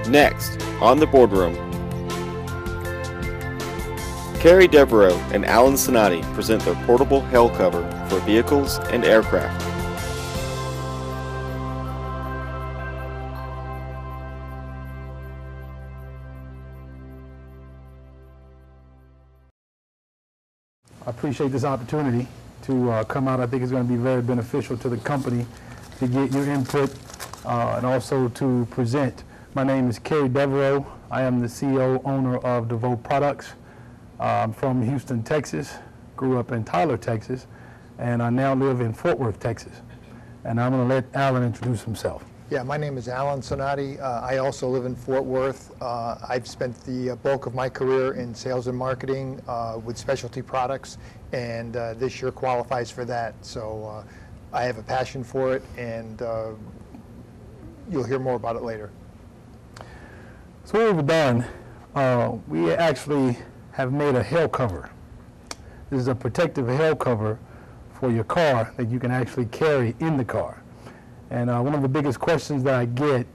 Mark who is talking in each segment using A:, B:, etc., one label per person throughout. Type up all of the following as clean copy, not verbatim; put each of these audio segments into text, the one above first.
A: Next, on the Boardroom, Carrie Dvraux and Alan Sonati present their portable hail cover for vehicles and aircraft.
B: I appreciate this opportunity to come out. I think it's going to be very beneficial to the company to get your input and also to present. My name is Carrie Dvraux. I am the CEO, owner of Dvraux Products. I'm from Houston, Texas, grew up in Tyler, Texas, and I now live in Fort Worth, Texas. And I'm going to let Alan introduce himself.
C: Yeah, my name is Alan Sonati. I also live in Fort Worth. I've spent the bulk of my career in sales and marketing with specialty products, and this year qualifies for that. So I have a passion for it, and you'll hear more about it later.
B: So what we've done, we actually have made a hail cover. This is a protective hail cover for your car that you can actually carry in the car. And one of the biggest questions that I get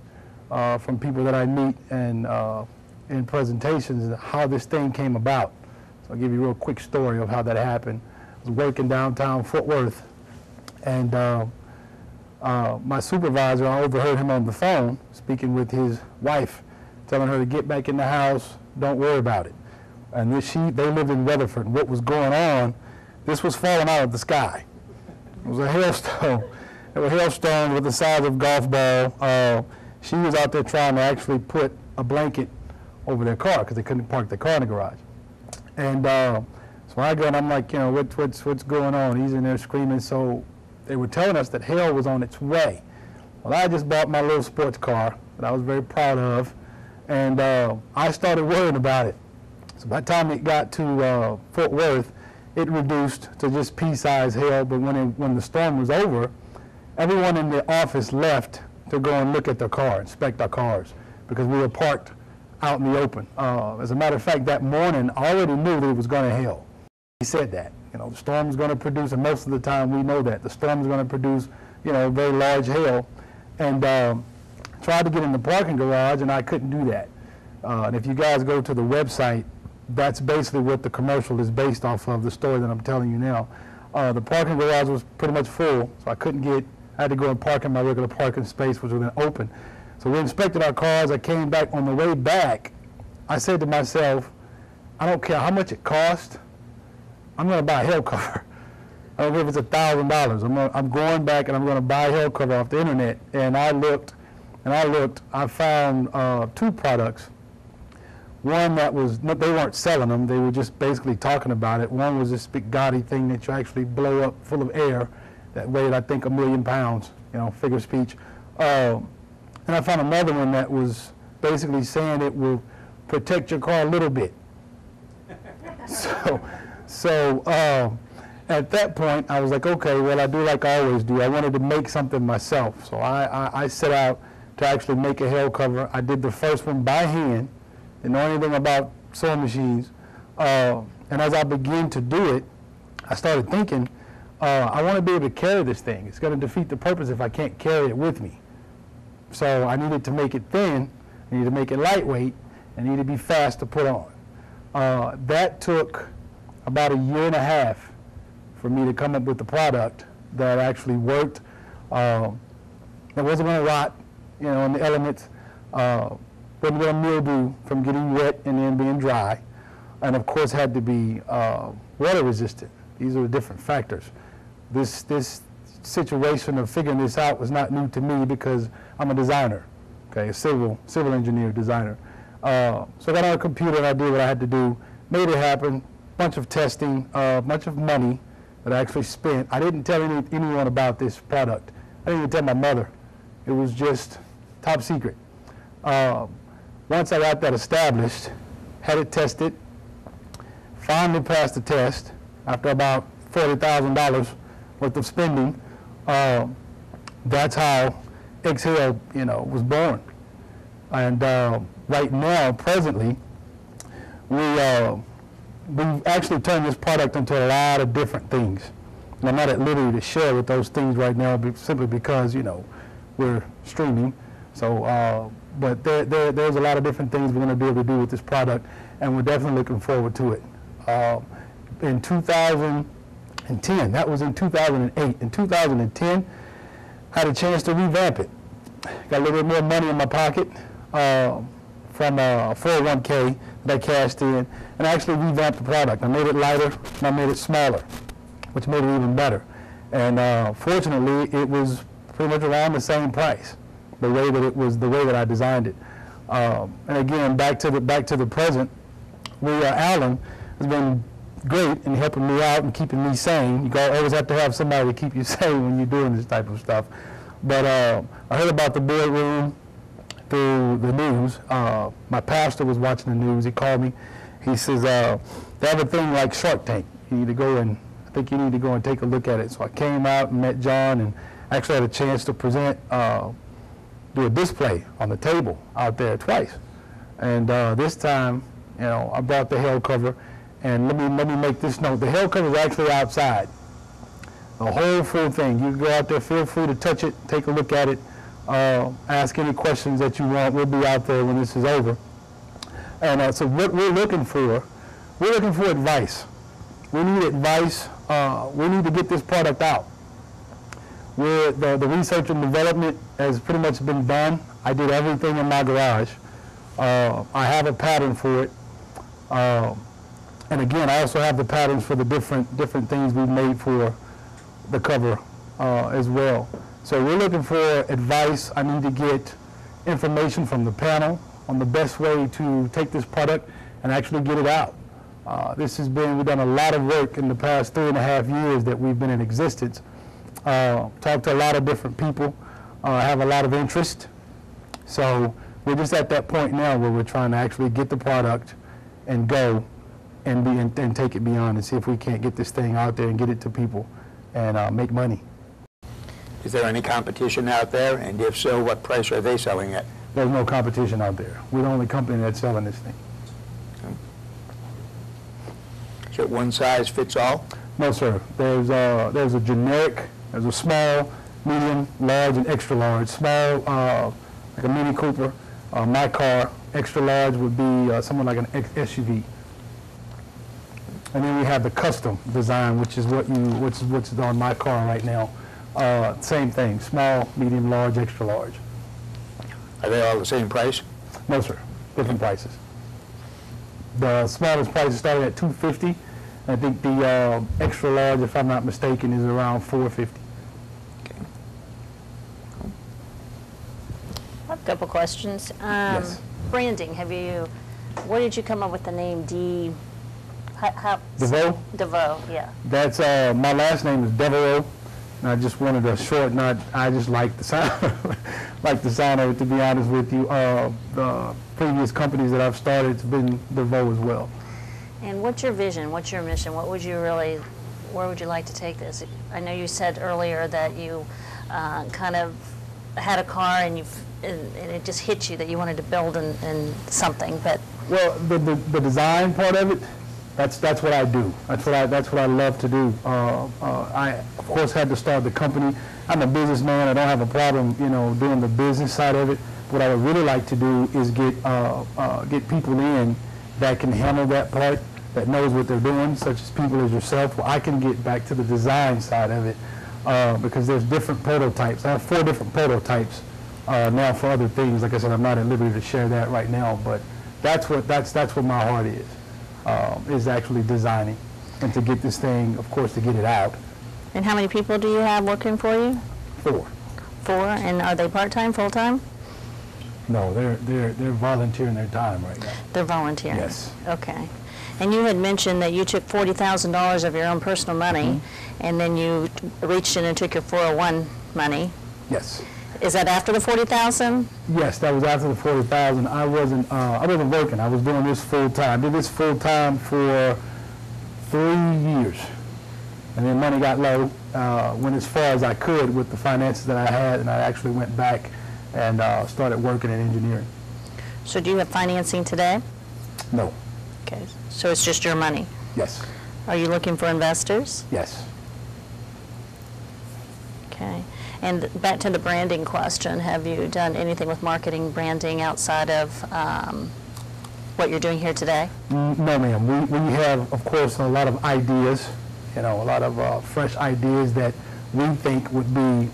B: from people that I meet and in presentations is how this thing came about. So I'll give you a real quick story of how that happened. I was working downtown Fort Worth, and my supervisor, I overheard him on the phone speaking with his wife, telling her to get back in the house, don't worry about it. And they lived in Weatherford, and what was going on, this was falling out of the sky. It was a hailstone. There were hailstones with the size of a golf ball. She was out there trying to actually put a blanket over their car because they couldn't park their car in the garage. And so I go and I'm like, you know, what's going on? He's in there screaming. So they were telling us that hail was on its way. Well, I just bought my little sports car that I was very proud of, and I started worrying about it. So by the time it got to Fort Worth, it reduced to just pea-size hail. But when the storm was over, everyone in the office left to go and look at their car, inspect our cars, because we were parked out in the open. As a matter of fact, that morning, I already knew that it was going to hail. He said that, you know, the storm is going to produce, and most of the time we know that, the storm is going to produce, you know, very large hail. And tried to get in the parking garage, and I couldn't do that. And if you guys go to the website, that's basically what the commercial is based off of, the story that I'm telling you now. The parking garage was pretty much full, so I couldn't get, I had to go and park in my regular parking space, which was then open. So we inspected our cars. I came back. On the way back, I said to myself, I don't care how much it costs, I'm going to buy a hail cover. I don't care if it's $1,000. I'm going back and I'm going to buy a hail cover off the internet. And I looked, I found two products. One that was, they weren't selling them, they were just basically talking about it. One was this big gaudy thing that you actually blow up full of air that weighed, I think, 1,000,000 pounds, you know, figure of speech. And I found another one that was basically saying it will protect your car a little bit. So at that point, I was like, okay, well, I do like I always do. I wanted to make something myself. So I set out to actually make a hail cover. I did the first one by hand. Didn't know anything about sewing machines. And as I began to do it, I started thinking, I want to be able to carry this thing. It's going to defeat the purpose if I can't carry it with me. So I needed to make it thin, I needed to make it lightweight, and it needed to be fast to put on. That took about 1.5 years for me to come up with the product that actually worked. That wasn't going to rot, you know, in the elements. Wasn't going to mildew from getting wet and then being dry, and of course had to be water resistant. These are the different factors. This situation of figuring this out was not new to me because I'm a designer, okay, a civil engineer designer. So I got on a computer and I did what I had to do, made it happen. Bunch of testing, bunch of money that I actually spent. I didn't tell anyone about this product. I didn't even tell my mother. It was just top secret. Once I got that established, had it tested, finally passed the test after about $40,000 worth of spending. That's how Exhale, you know, was born. And right now, presently, we've actually turned this product into a lot of different things. And I'm not at liberty to share with those things right now simply because, you know, we're streaming. So but there's a lot of different things we're going to be able to do with this product, and we're definitely looking forward to it. In 2010, that was in 2008. In 2010, I had a chance to revamp it. Got a little bit more money in my pocket from a 401k that I cashed in, and I actually revamped the product. I made it lighter, and I made it smaller, which made it even better. And fortunately, it was pretty much around the same price, the way that I designed it. And again, back to the present, Alan has been great in helping me out and keeping me sane. You always have to have somebody to keep you sane when you're doing this type of stuff. But I heard about the boardroom through the news. My pastor was watching the news. He called me. He says, they have a thing like Shark Tank. You need to go and, I think you need to go and take a look at it. So I came out and met John and actually had a chance to present, do a display on the table out there twice. And this time, you know, I brought the hell cover. And let me make this note. The hell cover is actually outside. The whole full thing. You can go out there, feel free to touch it, take a look at it, ask any questions that you want. We'll be out there when this is over. And so what we're looking for advice. We need advice. We need to get this product out. The research and development has pretty much been done. I did everything in my garage. I have a pattern for it. And again, I also have the patterns for the different things we've made for the cover as well. So we're looking for advice. I need to get information from the panel on the best way to take this product and actually get it out. We've done a lot of work in the past 3.5 years that we've been in existence. Talked to a lot of different people, have a lot of interest. So we're just at that point now where we're trying to actually get the product and go and take it beyond and see if we can't get this thing out there and get it to people and make money.
D: Is there any competition out there? And if so, what price are they selling at?
B: There's no competition out there. We're the only company that's selling this thing.
D: Okay. Is it one size fits all?
B: No, sir. There's a generic, there's a small, medium, large, and extra large. Small, like a Mini Cooper. My car, extra large would be somewhat like an SUV. And then we have the custom design, which is what's on my car right now. Same thing, small, medium, large, extra large.
D: Are they all the same price?
B: No, sir. Different prices. The smallest price is starting at $250. I think the extra large, if I'm not mistaken, is around $450.
D: Okay.
E: I have a couple questions.
B: Yes.
E: Branding, where did you come up with the name
B: Dvraux?
E: Dvraux, yeah.
B: That's, my last name is Dvraux. And I just wanted to shorten it. I just like the sound, of it, to be honest with you. The previous companies that I've started, it's been Dvraux as well.
E: And what's your vision? What's your mission? Where would you like to take this? I know you said earlier that you kind of had a car and it just hit you that you wanted to build in something, but... Well,
B: the design part of it, that's what I do. That's what I love to do. I, of course, had to start the company. I'm a businessman. I don't have a problem, doing the business side of it. What I would really like to do is get people in that can handle that part, that knows what they're doing, such as people as yourself, where I can get back to the design side of it, because there's different prototypes. I have 4 different prototypes now for other things. Like I said, I'm not at liberty to share that right now, but that's what my heart is actually designing, and to get this thing, of course, to get it out.
E: And how many people do you have working for you?
B: 4.
E: 4, and are they part-time, full-time?
B: No, they're volunteering their time right now.
E: They're volunteering?
B: Yes.
E: Okay. And you had mentioned that you took $40,000 of your own personal money, and then you reached in and took your 401 money.
B: Yes.
E: Is that after the $40,000?
B: Yes, that was after the $40,000. I wasn't working. I was doing this full time. I did this full time for 3 years, and then money got low. Went as far as I could with the finances that I had, and I actually went back and started working in engineering.
E: So do you have financing today?
B: No.
E: Okay, so it's just your money?
B: Yes.
E: Are you looking for investors?
B: Yes.
E: Okay. And back to the branding question, have you done anything with marketing, branding outside of what you're doing here today?
B: No, ma'am. We have, of course, a lot of ideas, a lot of fresh ideas that we think would be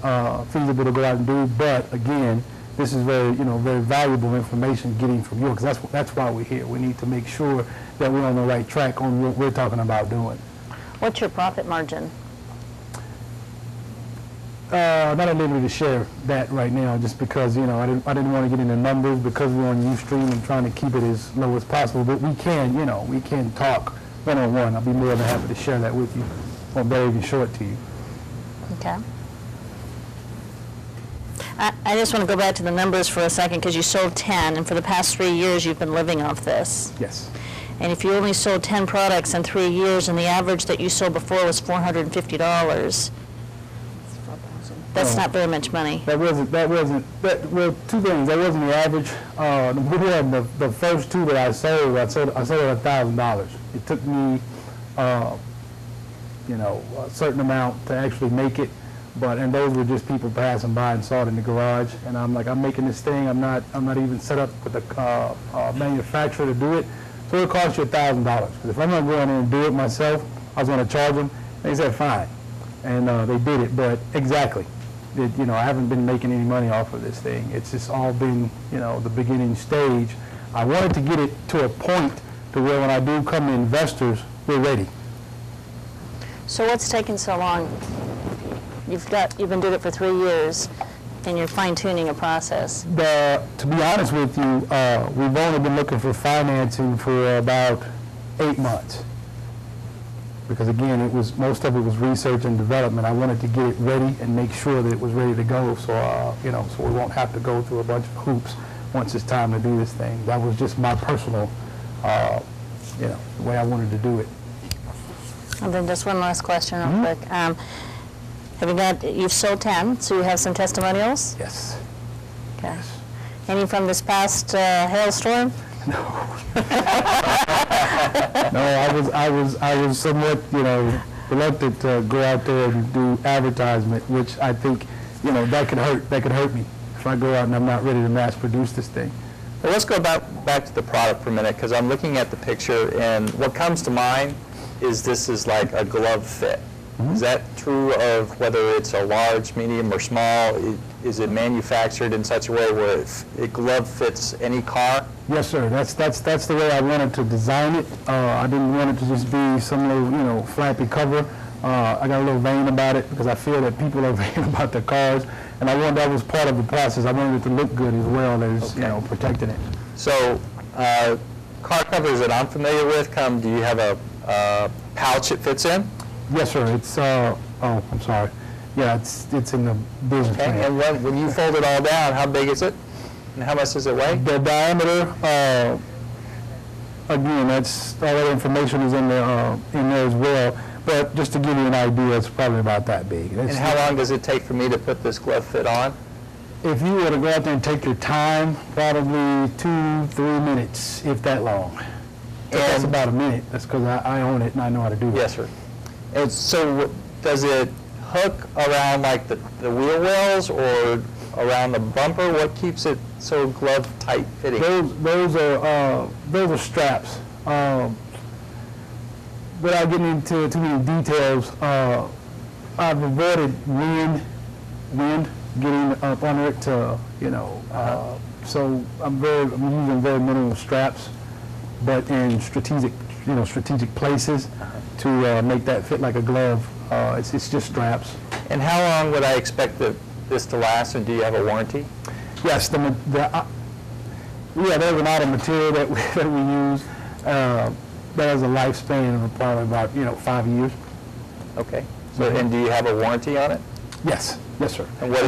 B: feasible to go out and do. But again, this is very, very valuable information getting from you, because that's why we're here. We need to make sure that we're on the right track on what we're talking about doing.
E: What's your profit margin?
B: Not at liberty to share that right now, just because I didn't want to get into numbers, because we're on Ustream and trying to keep it as low as possible. But we can talk one-on-one. I'll be more than happy to share that with you, or better even show it to you.
E: Okay. I just want to go back to the numbers for a second, because you sold 10, and for the past 3 years you've been living off this.
B: Yes.
E: And if you only sold 10 products in 3 years, and the average that you sold before was $450, that's not very much money.
B: Well, two things. That wasn't the average. The first two that I sold at $1,000. It took me, a certain amount to actually make it. And those were just people passing by and saw it in the garage. And I'm like, I'm making this thing. I'm not even set up with a manufacturer to do it. So it cost you $1,000. Because if I'm not going in and do it myself, I was going to charge them. They said fine, and they did it. But exactly, I haven't been making any money off of this thing. It's just all been, the beginning stage. I wanted to get it to a point to where when I do come to investors, we're ready.
E: So what's taking so long? You've been doing it for 3 years, and you're fine-tuning a process.
B: To be honest with you, we've only been looking for financing for about 8 months. Because again, most of it was research and development. I wanted to get it ready and make sure that it was ready to go, so so we won't have to go through a bunch of hoops once it's time to do this thing. That was just my personal, the way I wanted to do it.
E: And then just one last question, real quick. You've sold 10, so you have some testimonials?
B: Yes.
E: Okay. Yes. Any from this past hailstorm?
B: No. No, I was somewhat, reluctant to go out there and do advertisement, which I think, that could hurt me if I go out and I'm not ready to mass produce this thing.
F: Well, let's go back to the product for a minute, because I'm looking at the picture, and what comes to mind is this is like a glove fit. Is that true of whether it's a large, medium, or small? Is it manufactured in such a way where it glove fits any car?
B: Yes, sir. That's the way I wanted to design it. I didn't want it to just be some little, flappy cover. I got a little vain about it because I feel that people are vain about their cars, and I wanted that was part of the process. I wanted it to look good as well as protecting it.
F: So, car covers that I'm familiar with do you have a pouch it fits in?
B: Yes, sir. It's I'm sorry. Yeah, it's in the business plan.
F: And when you fold it all down, how big is it? And how much does it weigh?
B: The diameter, again, all that information is in there as well. But just to give you an idea, it's probably about that big.
F: And how long does it take for me to put this glove fit on?
B: If you were to go out there and take your time, probably 2-3 minutes, if that long. That's about a minute. That's because I own it and I know how to do it.
F: Yes, sir. And so does it hook around like the wheel wells or around the bumper? What keeps it so glove tight fitting?
B: Those are straps. Without getting into too many details, I've avoided wind getting up under it to so I'm using very minimal straps, but in strategic places to make that fit like a glove. It's just straps.
F: And how long would I expect this to last, and do you have a warranty?
B: Yes, there's an auto material that we use that has a lifespan of probably about 5 years.
F: Okay. So and do you have a warranty on it?
B: Yes, sir.
F: And what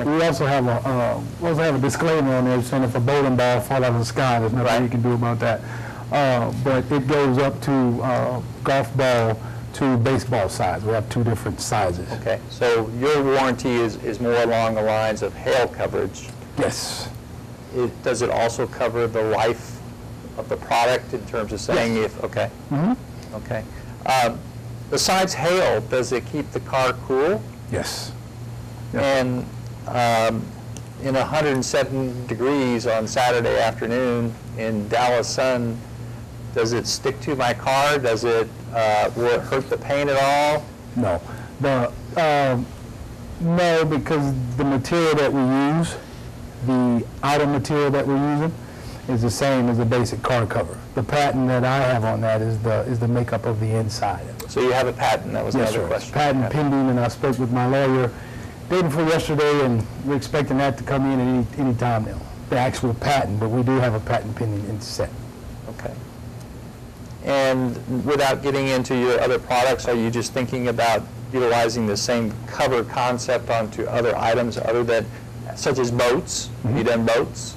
B: we also have a disclaimer on there saying if a bowling ball falls out of the sky, there's nothing you can do about that. But it goes up to golf ball to baseball size. We have 2 different sizes.
F: Okay, so your warranty is more along the lines of hail coverage.
B: Yes.
F: Does it also cover the life of the product in terms of saying okay. Mm-hmm. Okay. Besides hail, does it keep the car cool?
B: Yes.
F: And in 107 degrees on Saturday afternoon in Dallas sun, does it stick to my car? Does it, will it hurt the paint at all?
B: No. No, because the material that we use, the outer material that we're using, is the same as the basic car cover. The patent that I have on that is the makeup of the inside.
F: So you have a patent, that was
B: Yes,
F: another
B: sir.
F: question.
B: Patent pending, and I spoke with my lawyer day before yesterday, and we're expecting that to come in at any time now. The actual patent, but we do have a patent pending in set.
F: Okay. And without getting into your other products, are you just thinking about utilizing the same cover concept onto other items other than, such as boats? Have you done boats?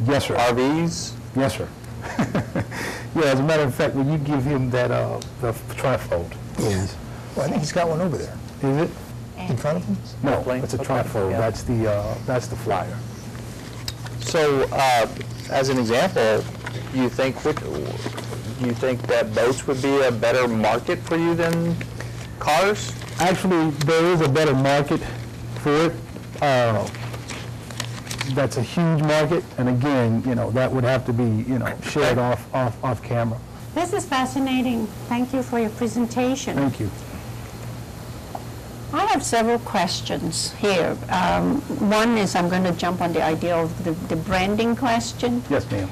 B: Yes, sir.
F: RVs?
B: Yes, sir. Yeah, as a matter of fact, when you give him that, the trifold, please.
C: Well, I think he's got one over there.
B: Is it?
C: In front of him?
B: No,
F: Airplane?
B: it's a
F: Okay,
B: trifold.
F: yeah.
B: That's the flyer.
F: So, as an example, you think that boats would be a better market for you than cars?
B: Actually, there is a better market for it. That's a huge market, and again, that would have to be, shared off camera.
G: This is fascinating. Thank you for your presentation.
B: Thank you.
G: I have several questions here. One is I'm going to jump on the idea of the branding question.
B: Yes, ma'am.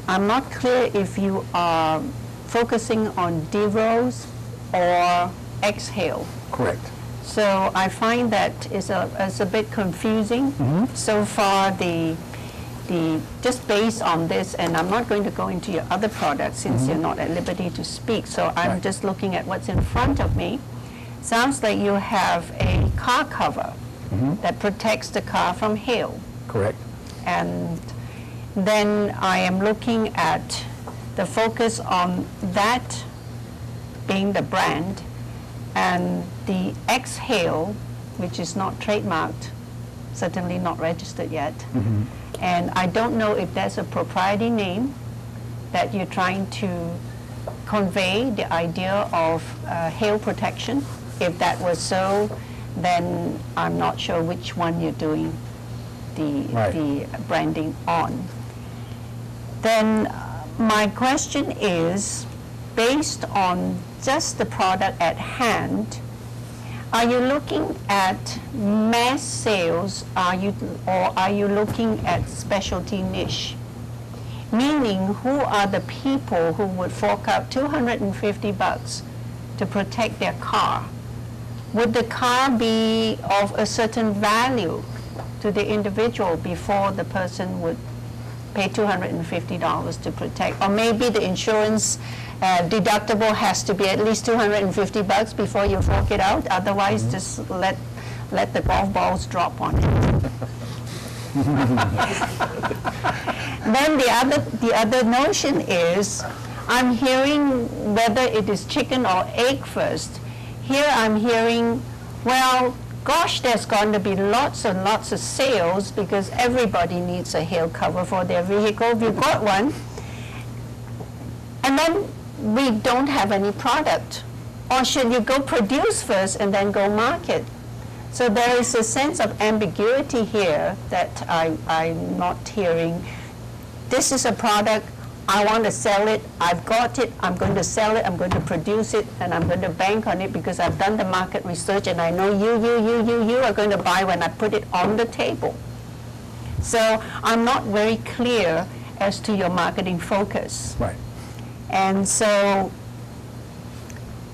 G: I'm not clear if you are focusing on Dvraux or Exhale.
B: Correct.
G: So I find that is a bit confusing. So far, just based on this, and I'm not going to go into your other products since you're not at liberty to speak, so I'm
B: Right.
G: just looking at what's in front of me. Sounds like you have a car cover that protects the car from hail.
B: Correct.
G: And then I am looking at the focus on that being the brand, and the Exhale, which is not trademarked, certainly not registered yet. And I don't know if there's a proprietary name that you're trying to convey the idea of hail protection. If that was so, then I'm not sure which one you're doing the branding on. Then my question is, based on just the product at hand, are you looking at mass sales, or are you looking at specialty niche? Meaning, who are the people who would fork out $250 to protect their car? Would the car be of a certain value to the individual before the person would pay $250 to protect? Or maybe the insurance deductible has to be at least $250 before you fork it out. Otherwise, just let the golf balls drop on it. Then the other notion is, I'm hearing whether it is chicken or egg first. Here I'm hearing, well, gosh, there's going to be lots and lots of sales because everybody needs a hail cover for their vehicle if you've got one. And then we don't have any product. Or should you go produce first and then go market? So there is a sense of ambiguity here that I'm not hearing. This is a product, I want to sell it, I've got it, I'm going to sell it, I'm going to produce it, and I'm going to bank on it because I've done the market research and I know you are going to buy when I put it on the table. So I'm not very clear as to your marketing focus.
B: Right.
G: And so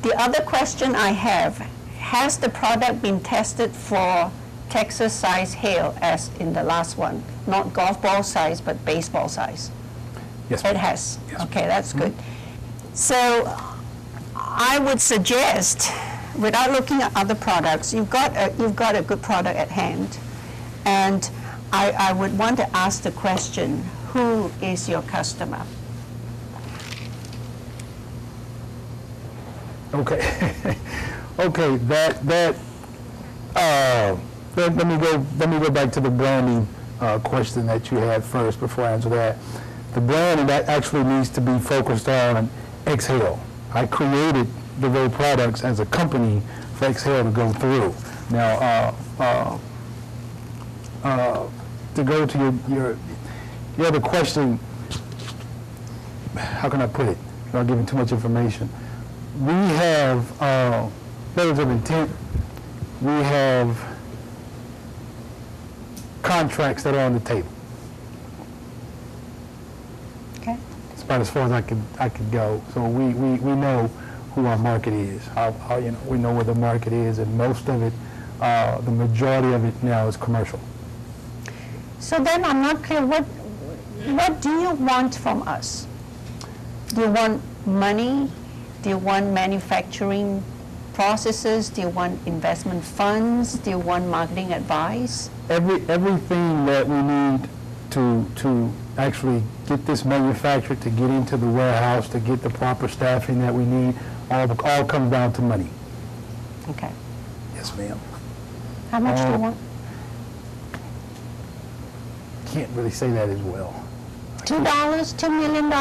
G: the other question I have, has the product been tested for Texas size hail as in the last one? Not golf ball size, but baseball size?
B: Yes.
G: It has.
B: Yes.
G: Okay, that's good. So I would suggest, without looking at other products, you've got a good product at hand, and I would want to ask the question, who is your customer?
B: Okay. Okay. Let me go back to the branding question that you had first before I answer that. The branding that actually needs to be focused on Exhale. I created Dvraux Products as a company for Exhale to go through. Now, to go to your other question, how can I put it without giving too much information? We have letters of intent. We have contracts that are on the table.
G: Okay.
B: It's about as far as I could go. So we know who our market is. We know where the market is, and most of it, the majority of it now is commercial.
G: So then I'm not clear, what do you want from us? Do you want money? Do you want manufacturing processes? Do you want investment funds? Do you want marketing advice?
B: Everything that we need to actually get this manufactured, to get into the warehouse, to get the proper staffing that we need, all comes down to money.
G: Okay.
B: Yes, ma'am.
G: How much do you want?
B: Can't really say that as well.
G: $2, $2 million?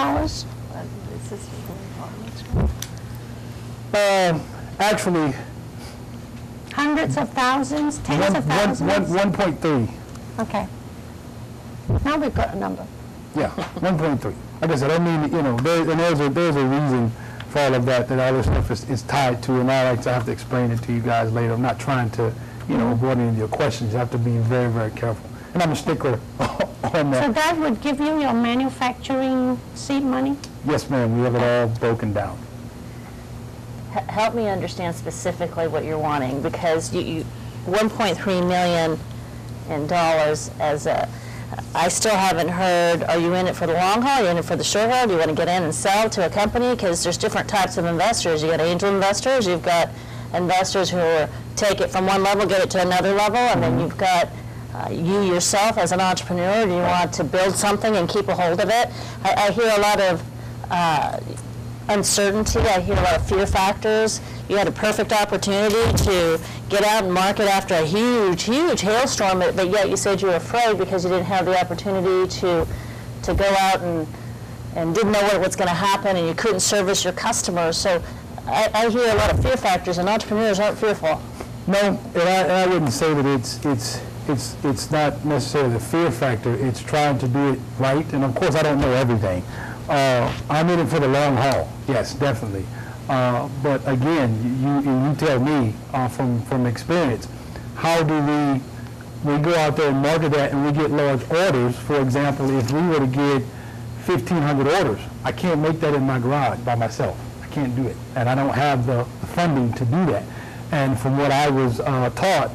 B: Actually,
G: Hundreds of thousands, tens of thousands?
B: 1.3.
G: Okay. Now we've got a number.
B: Yeah, 1.3. Like I said, I mean, there's a reason for all of that all this stuff is tied to, and I like to have to explain it to you guys later. I'm not trying to, avoid any of your questions. You have to be very, very careful. And I'm a stickler on that.
G: So that would give you your manufacturing seed money?
B: Yes, ma'am. We have it all broken down.
E: Help me understand specifically what you're wanting, because you $1.3 million in dollars as a, I still haven't heard, are you in it for the long haul, are you in it for the short haul, do you want to get in and sell to a company? Because there's different types of investors. You got angel investors, you've got investors who take it from one level, get it to another level, and then you've got you yourself as an entrepreneur. Do you want to build something and keep a hold of it? I hear a lot of uncertainty. I hear a lot of fear factors. You had a perfect opportunity to get out and market after a huge, huge hailstorm, but yet you said you were afraid because you didn't have the opportunity to go out and didn't know what was going to happen, and you couldn't service your customers. So I hear a lot of fear factors, and entrepreneurs aren't fearful.
B: No, and I wouldn't say that it's not necessarily the fear factor. It's trying to do it right, and of course I don't know everything. I'm in it for the long haul, yes, definitely. But again, you tell me from experience, how do we go out there and market that and we get large orders? For example, if we were to get 1,500 orders, I can't make that in my garage by myself. I can't do it, and I don't have the funding to do that. And from what I was taught,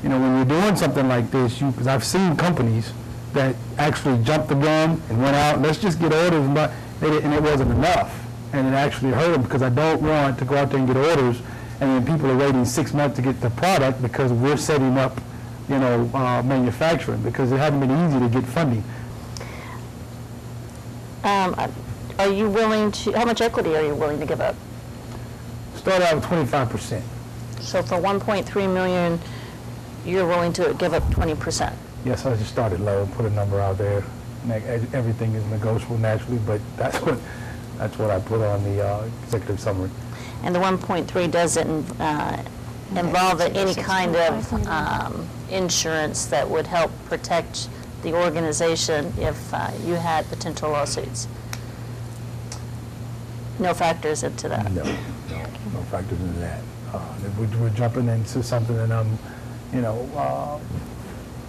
B: when you're doing something like this, because I've seen companies that actually jumped the gun and went out, let's just get orders, and it wasn't enough. And it actually hurt them, because I don't want to go out there and get orders, and then people are waiting 6 months to get the product because we're setting up, manufacturing, because it hasn't been easy to get funding.
E: Are you willing to, how much equity are you willing to give up?
B: Start out with 25%.
E: So for $1.3 million, you're willing to give up 20%?
B: Yes, I just started low, put a number out there. Everything is negotiable naturally, but that's what I put on the executive summary.
E: And the 1.3 doesn't involve any kind of insurance that would help protect the organization if you had potential lawsuits? No factors into that?
B: No factors into that. We're jumping into something that I'm,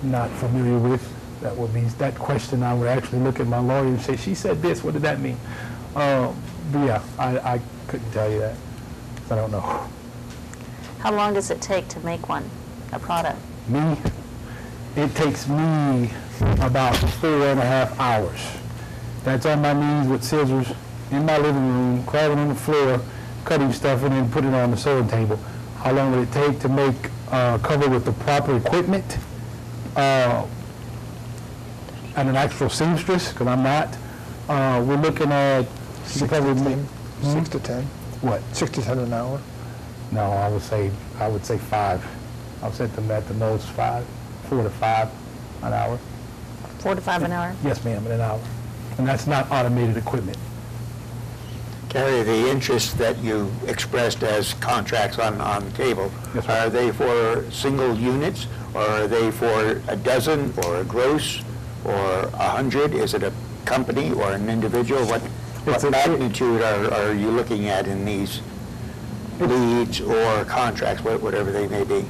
B: not familiar with. That would be that question. I would actually look at my lawyer and say, "She said this. What did that mean?" But yeah, I couldn't tell you that. I don't know.
E: How long does it take to make a product?
B: Me, it takes me about 4.5 hours. That's on my knees with scissors in my living room, crawling on the floor, cutting stuff, and then putting it on the sewing table. How long would it take to make cover with the proper equipment? And an actual seamstress, because I'm not. We're looking at
C: 6 to 10.
B: What?
C: 6 to 10 an hour.
B: No, I would say 5. I'll set them at the most 5, 4 to 5 an hour.
E: 4 to 5 an hour?
B: Yes, ma'am, in an hour. And that's not automated equipment.
D: Terry, the interest that you expressed as contracts on the table,
B: Yes, sir.
D: are they for single units, or are they for a dozen, or a gross, or 100? Is it a company or an individual? What
B: It's a-
D: magnitude are you looking at in these leads or contracts, whatever they may be?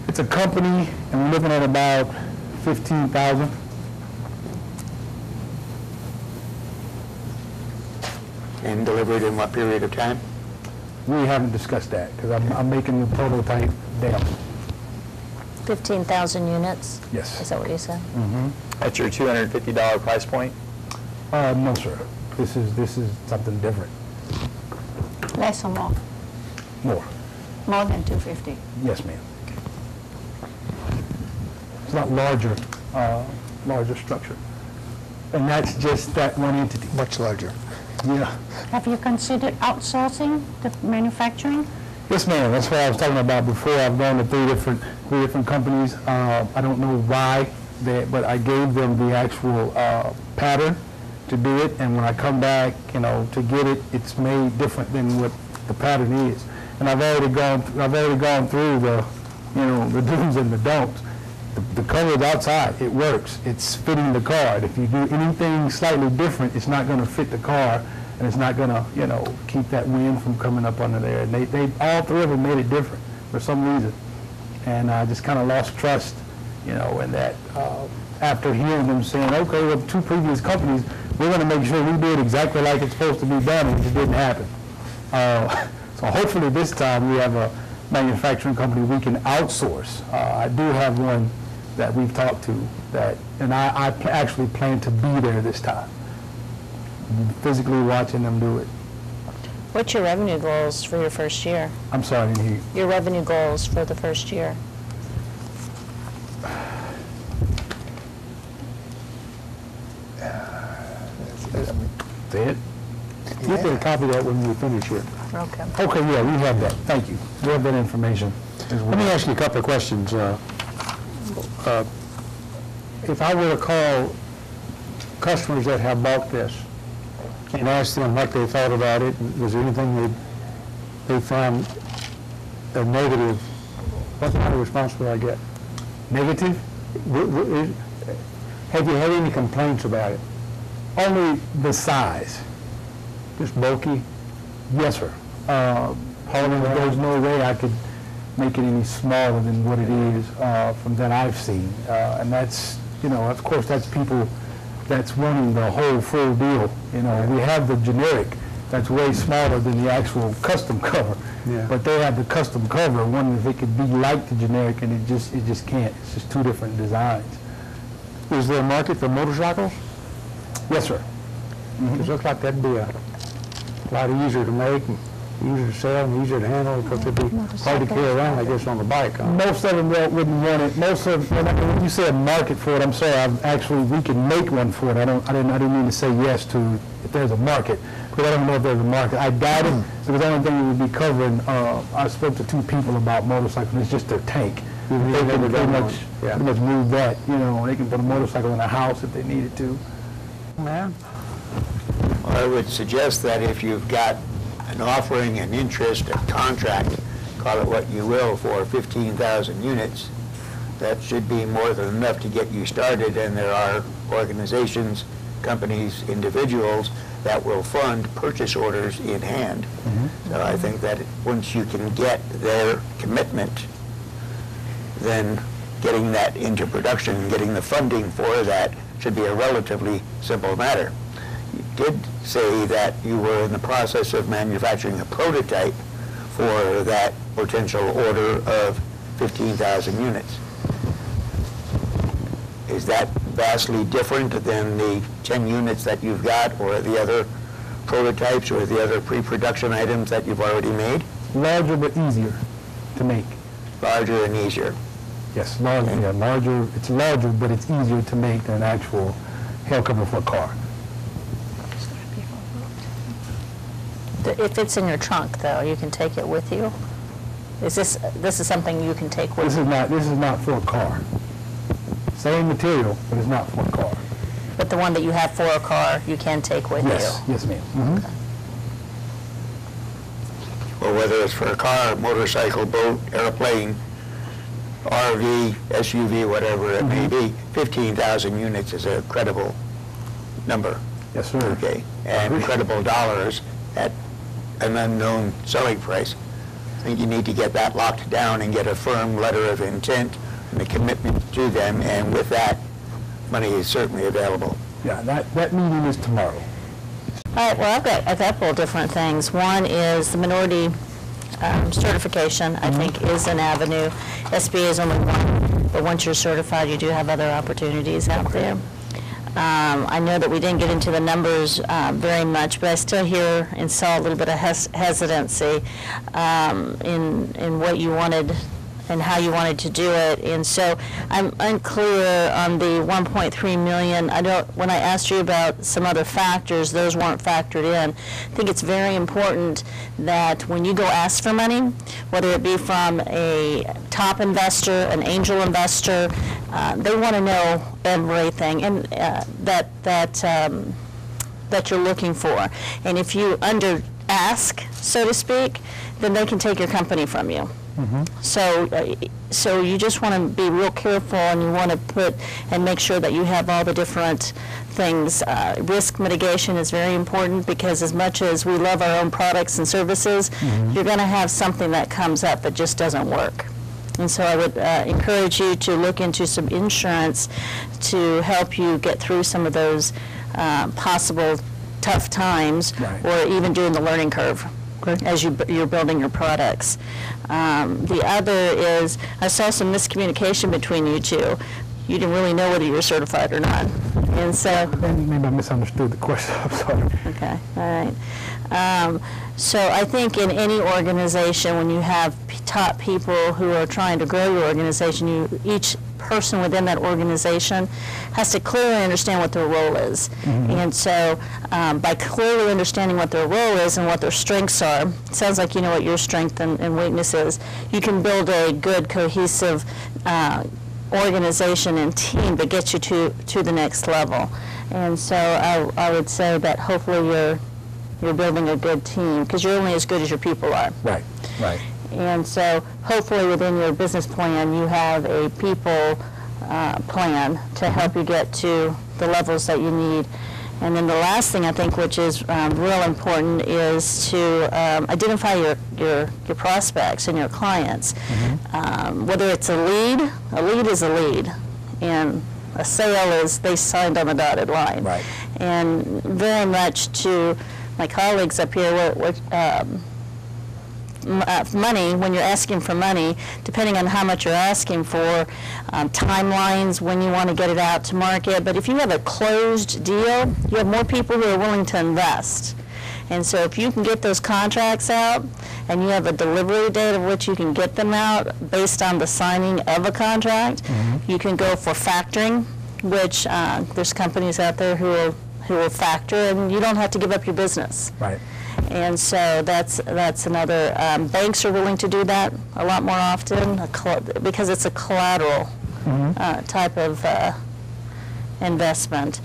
B: It's a company, and we're looking at about 15,000.
D: And delivered in what period of time?
B: We haven't discussed that, because I'm making the prototype down.
E: 15,000 units?
B: Yes.
E: Is that what you said?
F: At your $250 price point?
B: No, sir. This is something different.
G: Less or more?
B: More.
G: More than 250?
B: Yes, ma'am. It's not larger, larger structure. And that's just that one entity.
C: Much larger.
B: Yeah.
G: Have you considered outsourcing the manufacturing?
B: Yes, ma'am. That's what I was talking about before. I've gone to three different companies. I don't know why, but I gave them the actual pattern to do it. And when I come back, to get it, it's made different than what the pattern is. And I've already gone through the, the do's and the don'ts. The cover is outside. It works. It's fitting the car. If you do anything slightly different, it's not going to fit the car, and it's not going to, keep that wind from coming up under there. And they all three of them made it different for some reason. And I just kind of lost trust, in that. After hearing them saying, okay, well, two previous companies, we're going to make sure we do it exactly like it's supposed to be done, and it just didn't happen. So hopefully this time we have a manufacturing company we can outsource. I do have one that we've talked to, and I actually plan to be there this time, physically watching them do it.
E: What's your revenue goals for your first year?
B: I'm sorry, I didn't hear you.
E: Your revenue goals for the first year?
B: Say it. You can copy that when we finish here.
E: Okay.
B: Okay, yeah, we have that. Thank you. We have that information as well.
H: Let me ask you a couple of questions. If I were to call customers that have bought this and ask them what they thought about it, was there anything they found a negative, what kind of response would I get?
B: Negative?
H: Have you had any complaints about it?
B: Only the size.
H: Just bulky?
B: Yes, sir. There's no way I could make it any smaller than what it is from that I've seen. And that's, of course, that's people that's running the whole full deal. We have the generic that's way smaller than the actual custom cover.
H: Yeah.
B: But they have the custom cover, wondering if it could be like the generic, and it just can't. It's just two different designs.
H: Is there a market for motorcycles?
B: Yes, sir.
H: It looks like that'd be a lot easier to make, easier to sell, and easier to handle, because it'd be hard to carry around, I guess, on the bike. Huh?
B: Most of them wouldn't want it. When you say a market for it, I'm sorry. We can make one for it. I didn't mean to say yes to if there's a market, because I don't know if there's a market. I doubt it, because the only thing we would be covering. I spoke to two people about motorcycles. It's just their tank. They can pretty much move that. They can put a motorcycle in a house if they needed to.
H: Man.
D: Well, I would suggest that if you've got an offering, an interest, a contract, call it what you will, for 15,000 units, that should be more than enough to get you started, and there are organizations, companies, individuals that will fund purchase orders in hand. So I think that once you can get their commitment, then getting that into production, getting the funding for that should be a relatively simple matter. You did say that you were in the process of manufacturing a prototype for that potential order of 15,000 units. Is that vastly different than the 10 units that you've got, or the other prototypes, or the other pre-production items that you've already made?
B: Larger but easier to make.
D: Larger and easier.
B: Yes, larger. Yeah, larger. It's larger, but it's easier to make than an actual hell cover for a car.
E: If it's in your trunk, though, you can take it with you? This is something you can take with you?
B: This is not for a car. Same material, but it's not for a car.
E: But the one that you have for a car, you can take with you?
B: Yes, ma'am.
D: whether it's for a car, motorcycle, boat, airplane, RV, SUV, whatever it may be, 15,000 units is a credible number.
B: Yes, sir.
D: Okay, and credible dollars at an unknown selling price. I think you need to get that locked down and get a firm letter of intent and a commitment to them, and with that, money is certainly available.
B: Yeah, that meeting is tomorrow.
E: All right, well, I've got a couple of different things. One is the minority certification, I think, is an avenue. SBA is only one, but once you're certified, you do have other opportunities out there. I know that we didn't get into the numbers very much, but I still hear and saw a little bit of hesitancy in what you wanted and how you wanted to do it. And so I'm unclear on the 1.3 million. When I asked you about some other factors, those weren't factored in. I think it's very important that when you go ask for money, whether it be from a top investor, an angel investor, they want to know everything and that you're looking for. And if you under ask, so to speak, then they can take your company from you. So you just want to be real careful, and you want to put and make sure that you have all the different things. Risk mitigation is very important, because as much as we love our own products and services, you're going to have something that comes up that just doesn't work. And so I would encourage you to look into some insurance to help you get through some of those possible tough times, or even during the learning curve as you're building your products. The other is, I saw some miscommunication between you two. You didn't really know whether you were certified or not. And so,
B: maybe I misunderstood the question. I'm sorry.
E: Okay, all right. So I think in any organization, when you have top people who are trying to grow your organization, each person within that organization has to clearly understand what their role is. And so by clearly understanding what their role is and what their strengths are, it sounds like you know what your strength and weakness is, you can build a good, cohesive organization and team that gets you to the next level. And so I would say that hopefully you're building a good team, because you're only as good as your people are.
B: Right.
E: And so hopefully within your business plan you have a people plan to help you get to the levels that you need. And then the last thing I think, which is real important, is to identify your prospects and your clients. Whether it's a lead is a lead, and a sale is they signed on the dotted line.
B: Right.
E: And very much to my colleagues up here, money, when you're asking for money, depending on how much you're asking for, timelines, when you want to get it out to market. But if you have a closed deal, you have more people who are willing to invest. And so if you can get those contracts out, and you have a delivery date of which you can get them out based on the signing of a contract, you can go for factoring, which there's companies out there who will factor, and you don't have to give up your business.
B: Right.
E: And so that's another. Banks are willing to do that a lot more often because it's a collateral type of investment.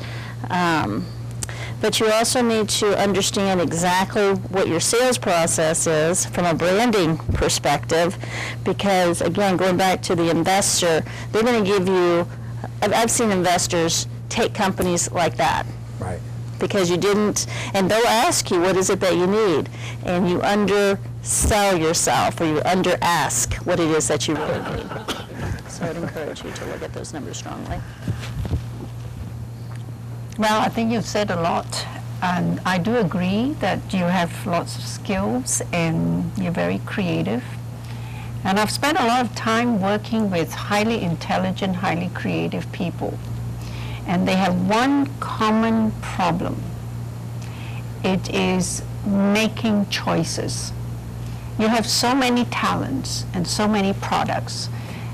E: But you also need to understand exactly what your sales process is from a branding perspective, because again, going back to the investor, they're going to give you, I've seen investors take companies like that.
B: Right.
E: Because you didn't, and they'll ask you, what is it that you need? And you undersell yourself, or you under-ask what it is that you really need. So I'd encourage you to look at those numbers strongly.
G: Well, I think you've said a lot, and I do agree that you have lots of skills and you're very creative. And I've spent a lot of time working with highly intelligent, highly creative people. And they have one common problem. It is making choices. You have so many talents and so many products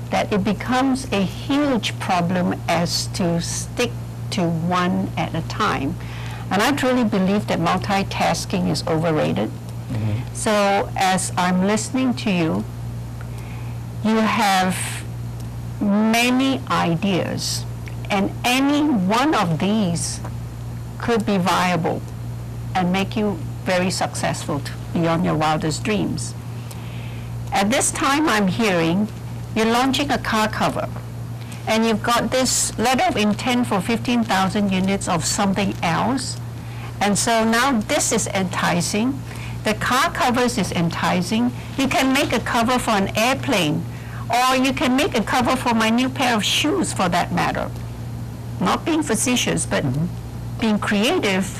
G: that it becomes a huge problem as to stick to one at a time. And I truly believe that multitasking is overrated. So as I'm listening to you, you have many ideas, and any one of these could be viable and make you very successful beyond your wildest dreams. At this time, I'm hearing you're launching a car cover, and you've got this letter of intent for 15,000 units of something else. And so now this is enticing. The car covers is enticing. You can make a cover for an airplane, or you can make a cover for my new pair of shoes, for that matter. Not being facetious, but being creative,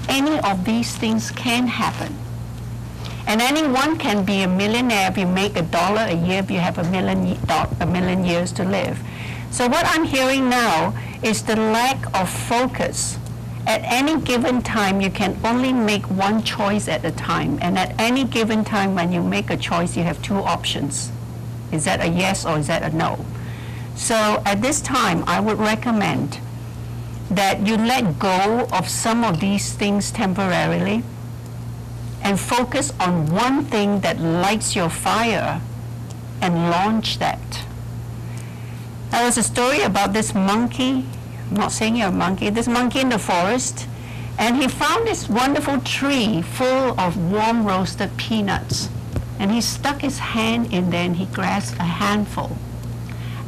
G: any of these things can happen. And anyone can be a millionaire if you make $1 a year, if you have a million years to live. So what I'm hearing now is the lack of focus. At any given time, you can only make one choice at a time. And at any given time, when you make a choice, you have two options. Is that a yes or is that a no? So at this time, I would recommend that you let go of some of these things temporarily and focus on one thing that lights your fire and launch that. There was a story about this monkey. I'm not saying you're a monkey, this monkey in the forest, and he found this wonderful tree full of warm roasted peanuts. And he stuck his hand in there and he grasped a handful.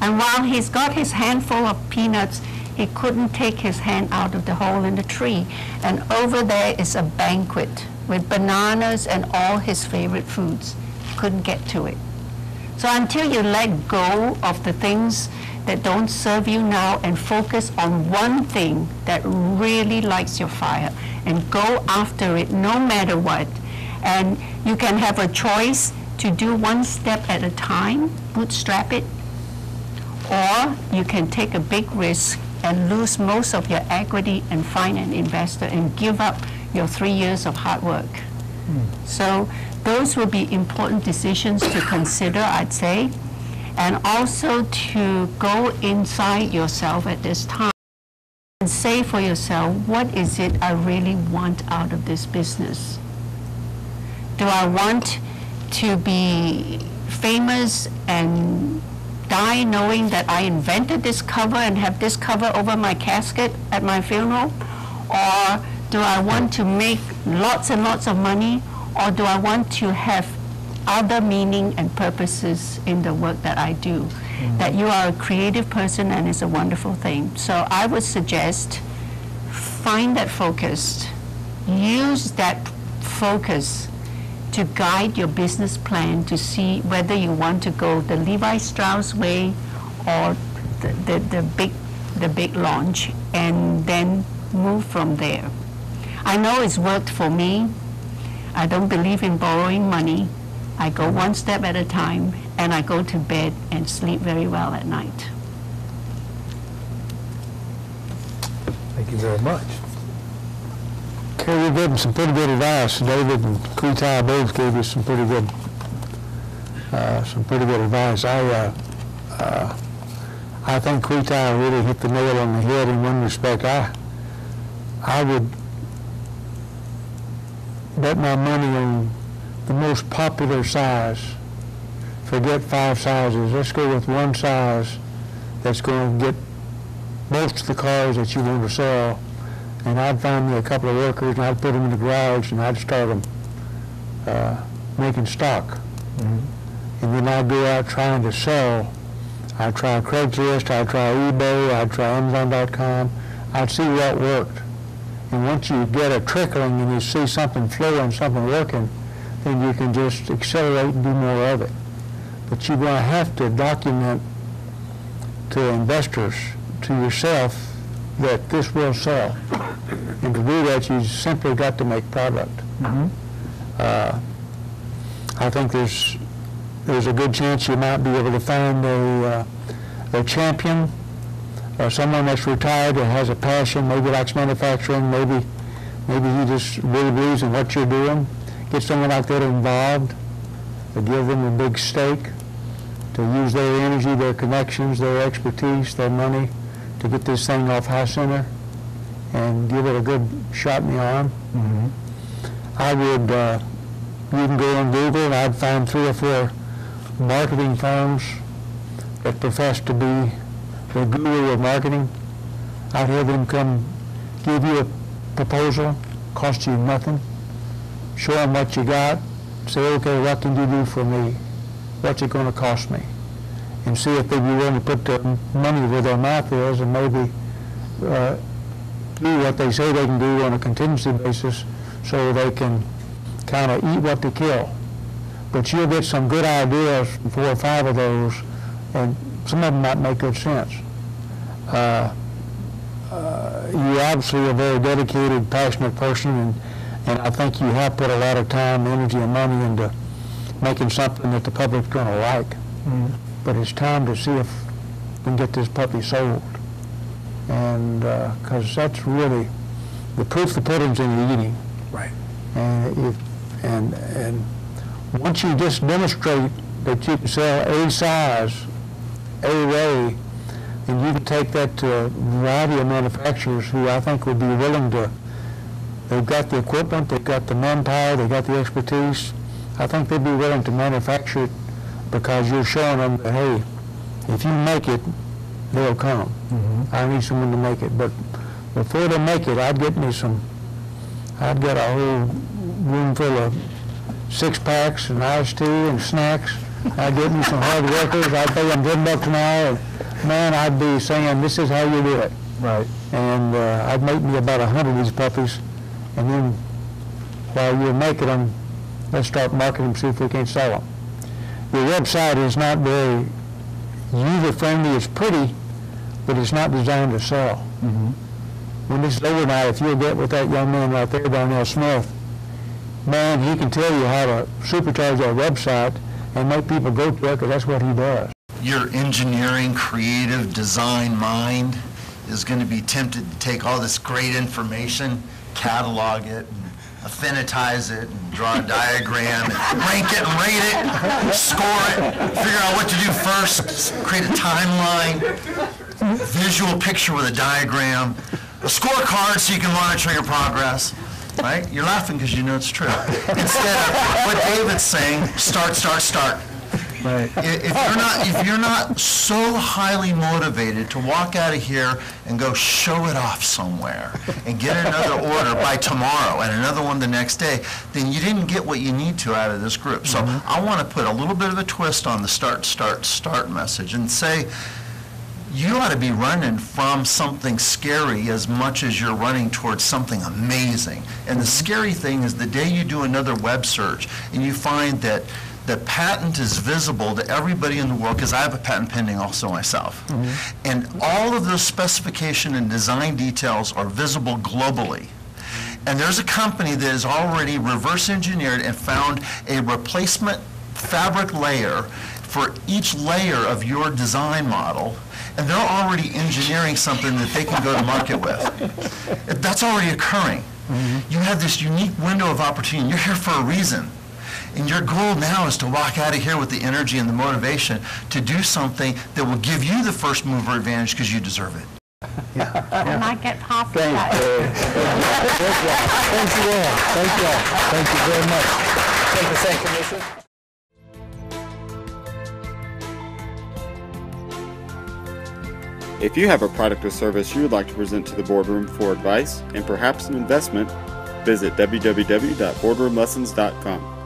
G: And while he's got his handful of peanuts, he couldn't take his hand out of the hole in the tree. And over there is a banquet with bananas and all his favorite foods. He couldn't get to it. So until you let go of the things that don't serve you now and focus on one thing that really lights your fire and go after it no matter what. And you can have a choice to do one step at a time, bootstrap it, or you can take a big risk and lose most of your equity and find an investor and give up your 3 years of hard work. So those will be important decisions to consider, I'd say, and also to go inside yourself at this time and say for yourself, what is it I really want out of this business? Do I want to be famous and die knowing that I invented this cover and have this cover over my casket at my funeral? Or do I want to make lots and lots of money? Or do I want to have other meaning and purposes in the work that I do? That you are a creative person and it's a wonderful thing. So I would suggest find that focus, use that focus to guide your business plan to see whether you want to go the Levi Strauss way or the big launch, and then move from there. I know it's worked for me. I don't believe in borrowing money. I go one step at a time, and I go to bed and sleep very well at night.
B: Thank you very much.
H: Carrie, you gave him some pretty good advice. David and Kuitai both gave you some pretty good advice. I think Kuitai really hit the nail on the head in one respect. I would bet my money on the most popular size. Forget 5 sizes. Let's go with one size that's going to get most of the cars that you want to sell. And I'd find me a couple of workers, and I'd put them in the garage, and I'd start them making stock. And then I'd go out trying to sell. I'd try Craigslist, I'd try eBay, I'd try Amazon.com. I'd see what worked. And once you get a trickling and you see something flowing, something working, then you can just accelerate and do more of it. But you're going to have to document to investors, to yourself, that this will sell. And to do that, you simply got to make product. I think there's a good chance you might be able to find a champion, someone that's retired that has a passion, maybe likes manufacturing, maybe he just really believes in what you're doing. Get someone like that involved, to give them a big stake, to use their energy, their connections, their expertise, their money, to get this thing off high center and give it a good shot in the arm. I would, you can go on Google and I'd find 3 or 4 marketing firms that profess to be the guru of marketing. I'd have them come give you a proposal, cost you nothing, show them what you got, say, okay, what can you do for me? what's it going to cost me? And see if they'd be willing to put their money where their mouth is and maybe do what they say they can do on a contingency basis so they can kind of eat what they kill. But you'll get some good ideas from 4 or 5 of those, and some of them might make good sense. You obviously are a very dedicated, passionate person, and I think you have put a lot of time, energy, and money into making something that the public's going to like. Mm-hmm. But it's time to see if we can get this puppy sold. And because that's really the proof the pudding's in the eating.
B: Right.
H: And once you just demonstrate that you can sell a size, a way, and you can take that to a variety of manufacturers who I think would be willing to, they've got the equipment, they've got the manpower, they've got the expertise. I think they'd be willing to manufacture it because you're showing them that, hey, if you make it, they'll come. Mm-hmm. I need someone to make it. But before they make it, I'd get a whole room full of 6-packs and iced tea and snacks. I'd get me some hard workers. I'd pay them $10 an hour. And man, I'd be saying, this is how you do it.
B: Right.
H: And I'd make me about 100 of these puppies. And then while you're making them, let's start marketing them, see if we can't sell them. Your website is not very user-friendly. It's pretty, but it's not designed to sell. Mm-hmm. When this is over now, if you'll get with that young man right there, Darnell Smith, man, he can tell you how to supercharge that website and make people go to it, because that's what he does.
I: Your engineering, creative, design mind is going to be tempted to take all this great information, catalog it, and affinitize it, and draw a diagram, and rank it, and rate it, score it, figure out what to do first, create a timeline, visual picture with a diagram, a scorecard so you can monitor your progress. Right? You're laughing because you know it's true. Instead of what David's saying, start, start, start.
B: Right.
I: If you're not so highly motivated to walk out of here and go show it off somewhere and get another order by tomorrow and another one the next day, then you didn't get what you need to out of this group. So I want to put a little bit of a twist on the start, start, start message and say, you ought to be running from something scary as much as you're running towards something amazing. And the scary thing is the day you do another web search and you find that the patent is visible to everybody in the world, because I have a patent pending also myself. Mm-hmm. And all of those specification and design details are visible globally. And there's a company that has already reverse engineered and found a replacement fabric layer for each layer of your design model, and they're already engineering something that they can go to market with. That's already occurring. Mm-hmm. You have this unique window of opportunity. You're here for a reason. And your goal now is to walk out of here with the energy and the motivation to do something that will give you the first mover advantage because you deserve it.
G: Yeah. And I get half of that.
H: Thank you all. Thank you all. Thank you very much.
F: Thank the same commission.
A: If you have a product or service you would like to present to the boardroom for advice and perhaps an investment, visit www.boardroomlessons.com.